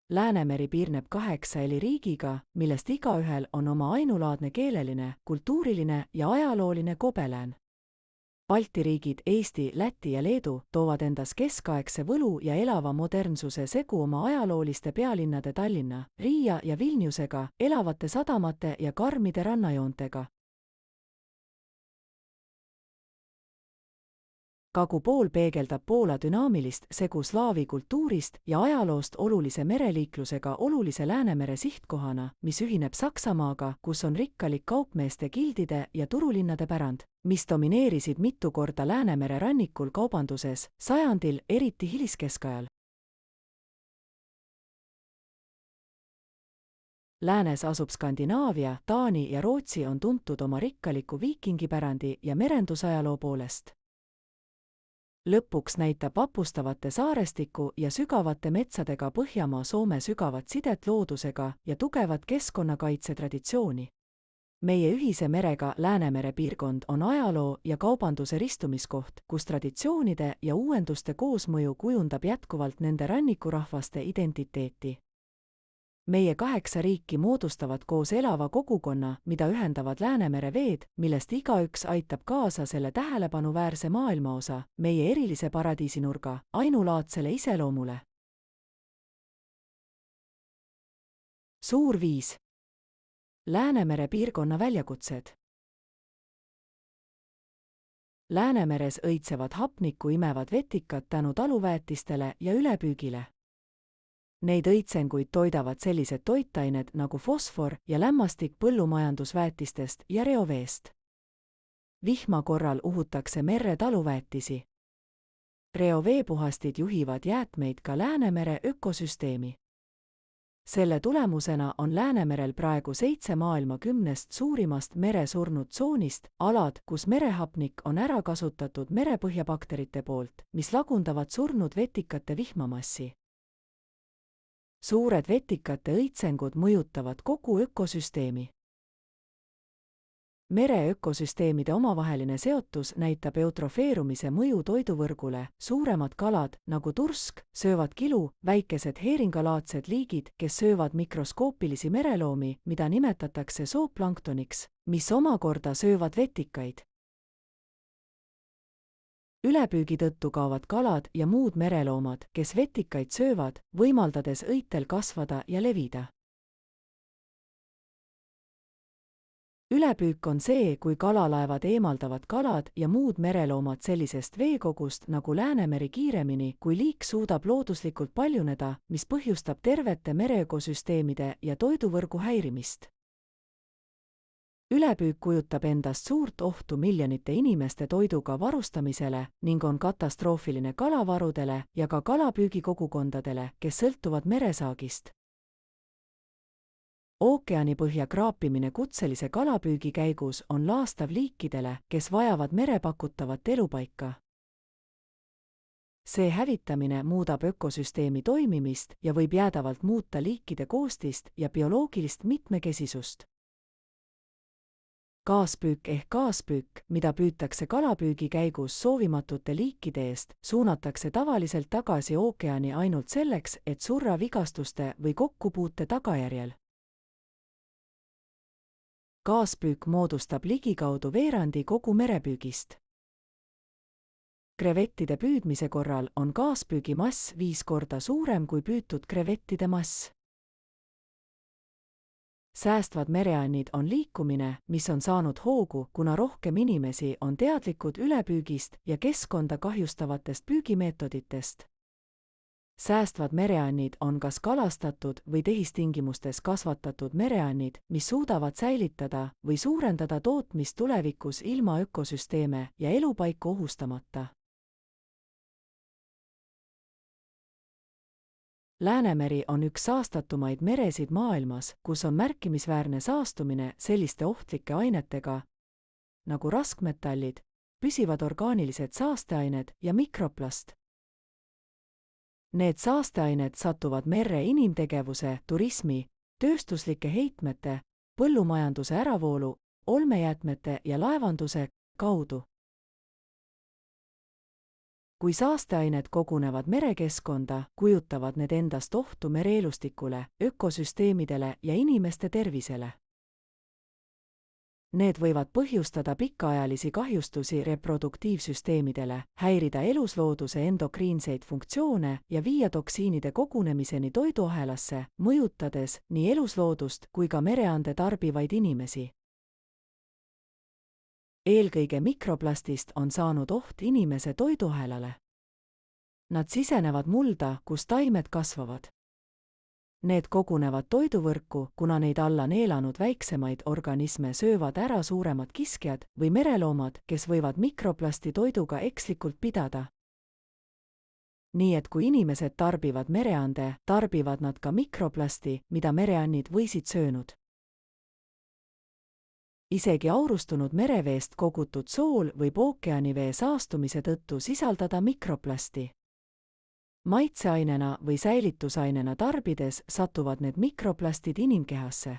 Läänemeri piirneb 8 eri riigiga, millest igaühel on oma ainulaadne keeleline, kultuuriline ja ajalooline kobelään. Balti riigid Eesti, Läti ja Leedu toovad endas keskaegse võlu ja elava modernsuse segu oma ajalooliste pealinnade Tallinna, Riia ja Vilniusega, elavate sadamate ja karmide rannajoontega. Kagupool peegeldab Poola dünaamilist segu slaavi kultuurist ja ajaloost olulise mereliiklusega olulise Läänemere sihtkohana, mis ühineb Saksamaaga, kus on rikkalik kaupmeeste gildide ja turulinnade pärand, mis domineerisid mitu korda Läänemere rannikul kaubanduses, sajandil, eriti hiliskeskajal. Läänes asub Skandinaavia, Taani ja Rootsi on tuntud oma rikkaliku viikingipärandi ja merendusajaloo poolest. Lõpuks näitab vapustavate saarestiku ja sügavate metsadega Põhjamaa Soome sügavat sidet loodusega ja tugevat keskkonnakaitse traditsiooni. Meie ühise merega Läänemere piirkond on ajaloo ja kaubanduse ristumiskoht, kus traditsioonide ja uuenduste koosmõju kujundab jätkuvalt nende rannikurahvaste identiteeti. Meie 8 riiki moodustavad koos elava kogukonna, mida ühendavad Läänemere veed, millest igaüks aitab kaasa selle tähelepanuväärse maailmaosa, meie erilise paradiisinurga, ainulaadsele iseloomule. Suur 5. Läänemere piirkonna väljakutsed. Läänemeres õitsevad hapnikku imevad vetikad tänu taluväetistele ja ülepüügile. Neid õitsenguid toidavad sellised toitained nagu fosfor ja lämmastik põllumajandusväetistest ja reoveest. Vihma korral uhutakse merre taluväetisi. Reoveepuhastid juhivad jäätmeid ka Läänemere ökosüsteemi. Selle tulemusena on Läänemerel praegu 7 maailma 10 suurimast meresurnud tsoonist, alad, kus merehapnik on ära kasutatud merepõhjabakterite poolt, mis lagundavad surnud vetikate vihmamassi. Suured vetikate õitsengud mõjutavad kogu ökosüsteemi. Mere ökosüsteemide omavaheline seotus näitab eutrofeerumise mõju toiduvõrgule, suuremad kalad, nagu tursk, söövad kilu, väikesed heeringalaadsed liigid, kes söövad mikroskoopilisi mereloomi, mida nimetatakse zooplanktoniks, mis omakorda söövad vetikaid. Ülepüügi tõttu kaovad kalad ja muud mereloomad, kes vetikaid söövad, võimaldades õitel kasvada ja levida. Ülepüük on see, kui kalalaevad eemaldavad kalad ja muud mereloomad sellisest veekogust nagu Läänemeri kiiremini, kui liik suudab looduslikult paljuneda, mis põhjustab tervete mereökosüsteemide ja toiduvõrgu häirimist. Ülepüük kujutab endast suurt ohtu miljonite inimeste toiduga varustamisele ning on katastroofiline kalavarudele ja ka kalapüügikogukondadele, kes sõltuvad meresaagist. Ookeanipõhja kraapimine kutselise kalapüügi käigus on laastav liikidele, kes vajavad merepakutavat elupaika. See hävitamine muudab ökosüsteemi toimimist ja võib jäädavalt muuta liikide koostist ja bioloogilist mitmekesisust. Kaaspüük ehk kaaspüük, mida püütakse kalapüügi käigus soovimatute liikide eest, suunatakse tavaliselt tagasi ookeani ainult selleks, et surra vigastuste või kokkupuute tagajärjel. Kaaspüük moodustab ligikaudu veerandi kogu merepüügist. Krevettide püüdmise korral on kaaspüügi mass 5 korda suurem kui püütud krevettide mass. Säästvad mereannid on liikumine, mis on saanud hoogu, kuna rohkem inimesi on teadlikud ülepüügist ja keskkonda kahjustavatest püügimeetoditest. Säästvad mereannid on kas kalastatud või tehistingimustes kasvatatud mereannid, mis suudavad säilitada või suurendada tootmist tulevikus ilma ökosüsteeme ja elupaiku ohustamata. Läänemeri on üks saastatumaid meresid maailmas, kus on märkimisväärne saastumine selliste ohtlike ainetega, nagu raskmetallid, püsivad orgaanilised saasteained ja mikroplast. Need saasteained satuvad merre inimtegevuse, turismi, tööstuslike heitmete, põllumajanduse äravoolu, olmejäätmete ja laevanduse kaudu. Kui saasteained kogunevad merekeskkonda, kujutavad need endast ohtu mereelustikule, ökosüsteemidele ja inimeste tervisele. Need võivad põhjustada pikaajalisi kahjustusi reproduktiivsüsteemidele, häirida eluslooduse endokriinseid funktsioone ja viia toksiinide kogunemiseni toiduahelasse, mõjutades nii elusloodust kui ka mereande tarbivaid inimesi. Eelkõige mikroplastist on saanud oht inimese toiduahelale. Nad sisenevad mulda, kus taimed kasvavad. Need kogunevad toiduvõrku, kuna neid alla neelanud väiksemaid organisme söövad ära suuremad kiskjad või mereloomad, kes võivad mikroplasti toiduga ekslikult pidada. Nii et kui inimesed tarbivad mereande, tarbivad nad ka mikroplasti, mida mereannid võisid söönud. Isegi aurustunud mereveest kogutud sool võib ookeanivee saastumise tõttu sisaldada mikroplasti. Maitseainena või säilitusainena tarbides satuvad need mikroplastid inimkehasse.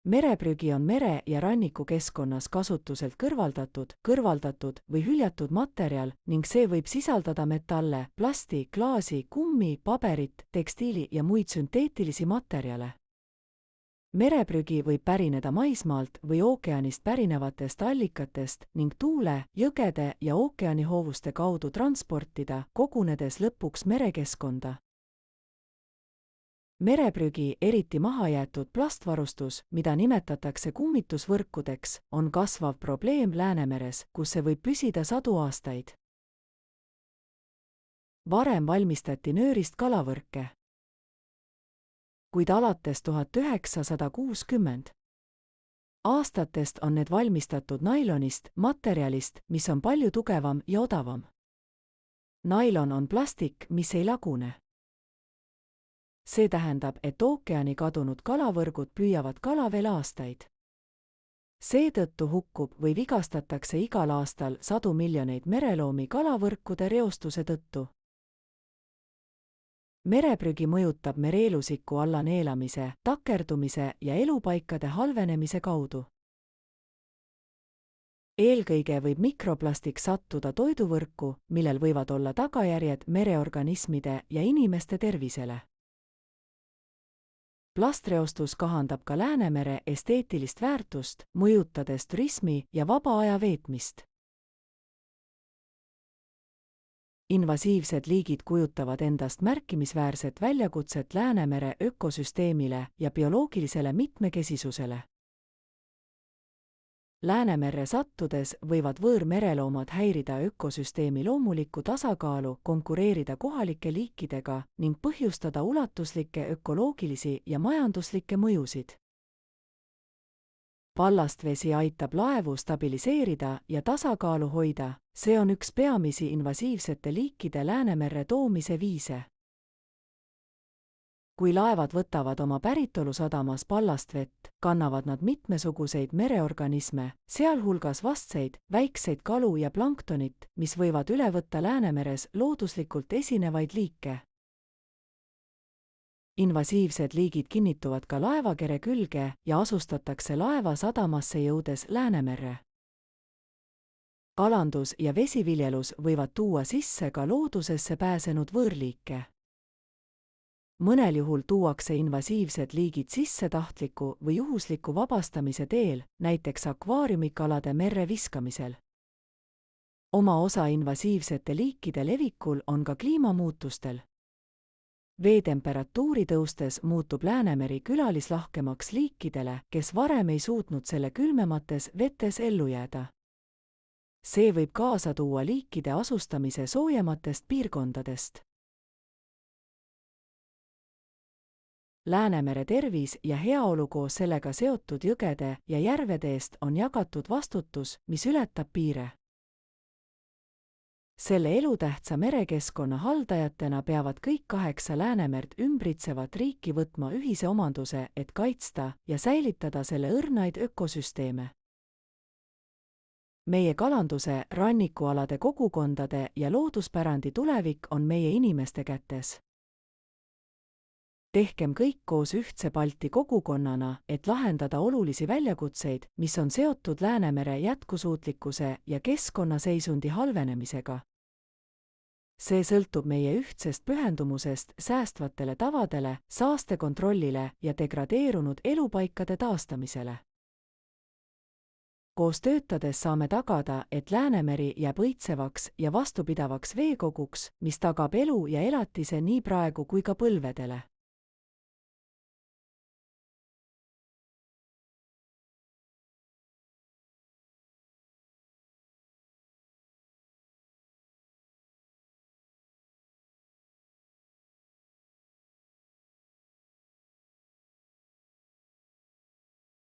Mereprügi on mere- ja rannikukeskkonnas kasutuselt kõrvaldatud või hüljatud materjal ning see võib sisaldada metalle, plasti, klaasi, kummi, paberit, tekstiili ja muid sünteetilisi materjale. Mereprügi võib pärineda maismaalt või ookeanist pärinevatest allikatest ning tuule, jõgede ja ookeanihoovuste kaudu transportida, kogunedes lõpuks merekeskkonda. Mereprügi, eriti mahajäetud plastvarustus, mida nimetatakse kummitusvõrkudeks, on kasvav probleem Läänemeres, kus see võib püsida sadu aastaid. Varem valmistati nöörist kalavõrke, kuid alates 1960 aastatest on need valmistatud nailonist, materjalist, mis on palju tugevam ja odavam. Nailon on plastik, mis ei lagune. See tähendab, et ookeani kadunud kalavõrgud püüavad kala veel aastaid. Seetõttu hukkub või vigastatakse igal aastal sadu miljoneid mereloomi kalavõrkude reostuse tõttu. Mereprügi mõjutab mereelusiku alla neelamise, takerdumise ja elupaikade halvenemise kaudu. Eelkõige võib mikroplastik sattuda toiduvõrku, millel võivad olla tagajärjed mereorganismide ja inimeste tervisele. Plastreostus kahandab ka Läänemere esteetilist väärtust, mõjutades turismi ja vaba aja veetmist. Invasiivsed liigid kujutavad endast märkimisväärset väljakutset Läänemere ökosüsteemile ja bioloogilisele mitmekesisusele. Läänemerre sattudes võivad võõrmereloomad häirida ökosüsteemi loomulikku tasakaalu, konkureerida kohalike liikidega ning põhjustada ulatuslikke ökoloogilisi ja majanduslikke mõjusid. Ballastvesi aitab laevu stabiliseerida ja tasakaalu hoida, see on üks peamisi invasiivsete liikide Läänemerre toomise viise. Kui laevad võtavad oma päritolussadamas ballastvett, kannavad nad mitmesuguseid mereorganisme, sealhulgas vastseid, väikseid kalu ja planktonit, mis võivad üle võtta Läänemeres looduslikult esinevaid liike. Invasiivsed liigid kinnituvad ka laevakere külge ja asustatakse laeva sadamasse jõudes Läänemerre. Kalandus ja vesiviljelus võivad tuua sisse ka loodusesse pääsenud võõrliike. Mõnel juhul tuuakse invasiivsed liigid sisse tahtliku või juhusliku vabastamise teel, näiteks akvaariumikalade merre viskamisel. Oma osa invasiivsete liikide levikul on ka kliimamuutustel. Veetemperatuuri tõustes muutub Läänemeri külalislahkemaks liikidele, kes varem ei suutnud selle külmemates vetes ellu jääda. See võib kaasa tuua liikide asustamise soojematest piirkondadest. Läänemere tervis ja heaolu koos sellega seotud jõgede ja järvede eest on jagatud vastutus, mis ületab piire. Selle elutähtsa merekeskkonna haldajatena peavad kõik 8 Läänemerd ümbritsevat riiki võtma ühise omanduse, et kaitsta ja säilitada selle õrnaid ökosüsteeme. Meie kalanduse, rannikualade kogukondade ja looduspärandi tulevik on meie inimeste kätes. Tehkem kõik koos ühtse Balti kogukonnana, et lahendada olulisi väljakutseid, mis on seotud Läänemere jätkusuutlikkuse ja keskkonnaseisundi halvenemisega. See sõltub meie ühtsest pühendumusest säästvatele tavadele, saastekontrollile ja degradeerunud elupaikade taastamisele. Koos töötades saame tagada, et Läänemeri jääb õitsevaks ja vastupidavaks veekoguks, mis tagab elu ja elatise nii praegu kui ka põlvedele.